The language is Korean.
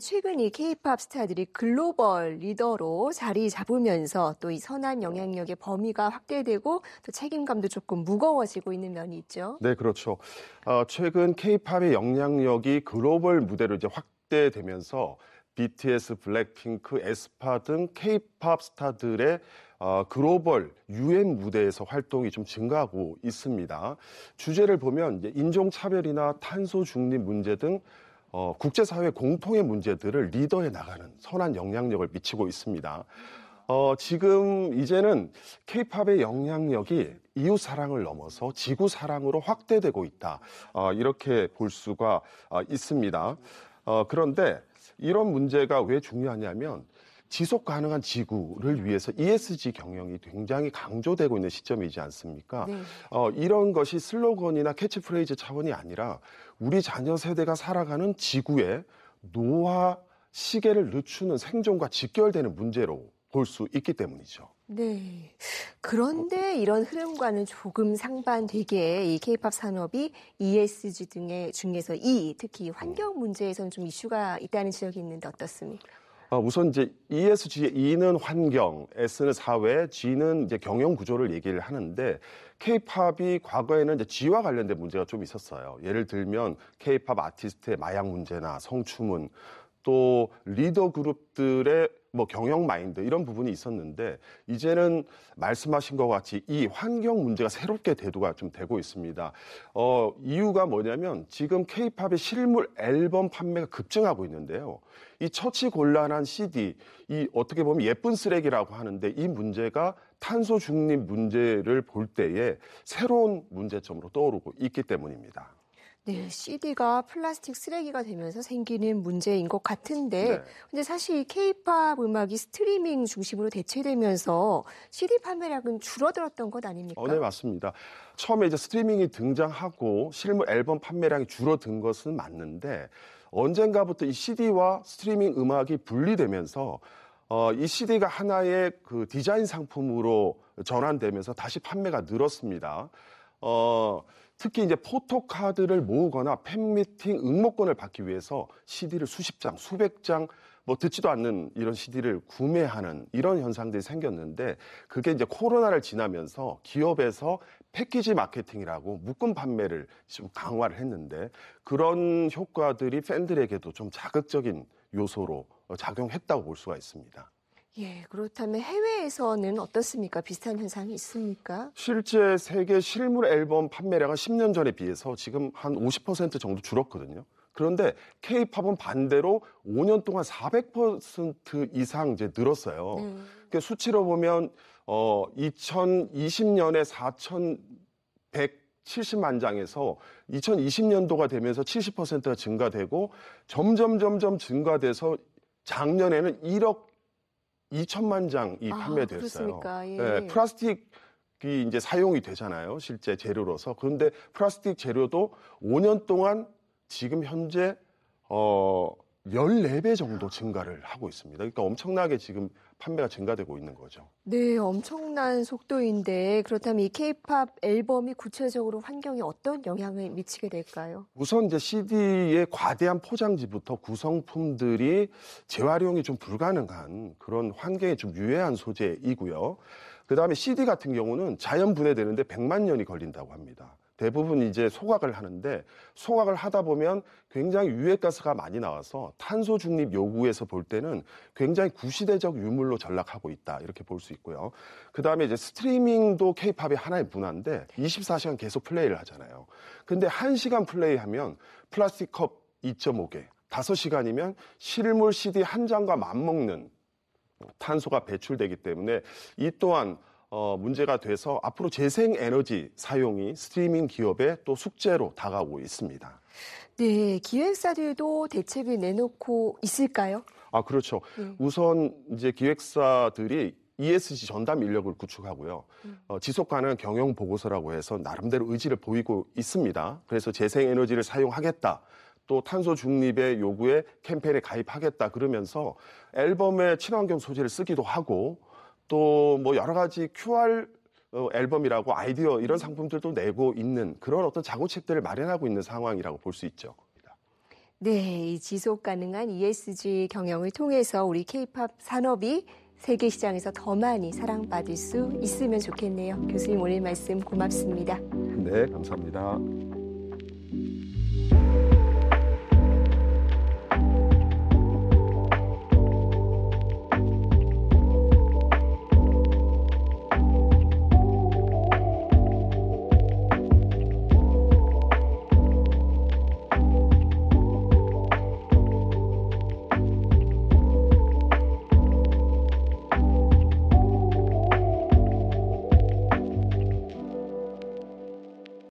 최근 이 K-팝 스타들이 글로벌 리더로 자리 잡으면서 또 이 선한 영향력의 범위가 확대되고 또 책임감도 조금 무거워지고 있는 면이 있죠. 네, 그렇죠. 최근 K-팝의 영향력이 글로벌 무대로 이제 확대되면서 BTS, 블랙핑크, 에스파 등 K-팝 스타들의 글로벌 UN 무대에서 활동이 좀 증가하고 있습니다. 주제를 보면 이제 인종차별이나 탄소 중립 문제 등 국제사회 공통의 문제들을 리더해 나가는 선한 영향력을 미치고 있습니다. 지금 이제는 K-팝의 영향력이 이웃 사랑을 넘어서 지구 사랑으로 확대되고 있다. 이렇게 볼 수가 있습니다. 그런데 이런 문제가 왜 중요하냐면 지속 가능한 지구를 위해서 ESG 경영이 굉장히 강조되고 있는 시점이지 않습니까? 네. 이런 것이 슬로건이나 캐치프레이즈 차원이 아니라 우리 자녀 세대가 살아가는 지구의 노화 시계를 늦추는 생존과 직결되는 문제로 볼 수 있기 때문이죠. 네. 그런데 이런 흐름과는 조금 상반되게 이 K-팝 산업이 ESG 등의 중에서 특히 환경 문제에서는 좀 이슈가 있다는 지적이 있는데 어떻습니까? 우선 이제 ESG의 E는 환경, S는 사회, G는 이제 경영 구조를 얘기를 하는데 K-팝이 과거에는 이제 G와 관련된 문제가 좀 있었어요. 예를 들면 K-팝 아티스트의 마약 문제나 성추문, 또 리더 그룹들의 경영 마인드 이런 부분이 있었는데 이제는 말씀하신 것 같이 이 환경 문제가 새롭게 대두가 좀 되고 있습니다. 이유가 뭐냐면 지금 K-팝의 실물 앨범 판매가 급증하고 있는데요. 이 처치곤란한 CD, 이 어떻게 보면 예쁜 쓰레기라고 하는데 이 문제가 탄소 중립 문제를 볼 때에 새로운 문제점으로 떠오르고 있기 때문입니다. 네, CD가 플라스틱 쓰레기가 되면서 생기는 문제인 것 같은데, 네. 근데 사실 K-팝 음악이 스트리밍 중심으로 대체되면서 CD 판매량은 줄어들었던 것 아닙니까? 네, 맞습니다. 처음에 이제 스트리밍이 등장하고 실물 앨범 판매량이 줄어든 것은 맞는데 언젠가부터 이 CD와 스트리밍 음악이 분리되면서 이 CD가 하나의 그 디자인 상품으로 전환되면서 다시 판매가 늘었습니다. 특히 이제 포토카드를 모으거나 팬미팅 응모권을 받기 위해서 CD를 수십 장, 수백 장 듣지도 않는 이런 CD를 구매하는 이런 현상들이 생겼는데 그게 이제 코로나를 지나면서 기업에서 패키지 마케팅이라고 묶음 판매를 좀 강화를 했는데 그런 효과들이 팬들에게도 좀 자극적인 요소로 작용했다고 볼 수가 있습니다. 예, 그렇다면 해외에서는 어떻습니까? 비슷한 현상이 있습니까? 실제 세계 실물 앨범 판매량은 10년 전에 비해서 지금 한 50% 정도 줄었거든요. 그런데 K-팝은 반대로 5년 동안 400% 이상 이제 늘었어요. 그러니까 수치로 보면 2020년에 4,170만 장에서 2020년도가 되면서 70%가 증가되고 점점 증가돼서 작년에는 1억 2천만 장이 판매됐어요. 그렇습니까? 예. 네, 플라스틱이 이제 사용이 되잖아요. 실제 재료로서. 그런데 플라스틱 재료도 5년 동안 지금 현재 14배 정도 증가를 하고 있습니다. 그러니까 엄청나게 지금 판매가 증가되고 있는 거죠. 네, 엄청난 속도인데 그렇다면 이 K-팝 앨범이 구체적으로 환경에 어떤 영향을 미치게 될까요? 우선 이제 CD의 과대한 포장지부터 구성품들이 재활용이 좀 불가능한 그런 환경에 좀 유해한 소재이고요. 그다음에 CD 같은 경우는 자연 분해되는데 100만 년이 걸린다고 합니다. 대부분 이제 소각을 하는데 소각을 하다 보면 굉장히 유해가스가 많이 나와서 탄소 중립 요구에서 볼 때는 굉장히 구시대적 유물로 전락하고 있다 이렇게 볼 수 있고요. 그다음에 이제 스트리밍도 K-팝의 하나의 문화인데 24시간 계속 플레이를 하잖아요. 근데 1시간 플레이하면 플라스틱 컵 2.5개, 5시간이면 실물 CD 한 장과 맞먹는 탄소가 배출되기 때문에 이 또한 문제가 돼서 앞으로 재생에너지 사용이 스트리밍 기업의 또 숙제로 다가오고 있습니다. 네, 기획사들도 대책을 내놓고 있을까요? 그렇죠. 우선 이제 기획사들이 ESG 전담 인력을 구축하고요. 지속 가능한 경영 보고서라고 해서 나름대로 의지를 보이고 있습니다. 그래서 재생에너지를 사용하겠다. 또 탄소 중립의 요구에 캠페인에 가입하겠다 그러면서 앨범에 친환경 소재를 쓰기도 하고 또 여러 가지 QR 앨범이라고 아이디어 이런 상품들도 내고 있는 그런 어떤 자구책들을 마련하고 있는 상황이라고 볼 수 있죠. 네, 이 지속 가능한 ESG 경영을 통해서 우리 K-팝 산업이 세계 시장에서 더 많이 사랑받을 수 있으면 좋겠네요. 교수님 오늘 말씀 고맙습니다. 네, 감사합니다.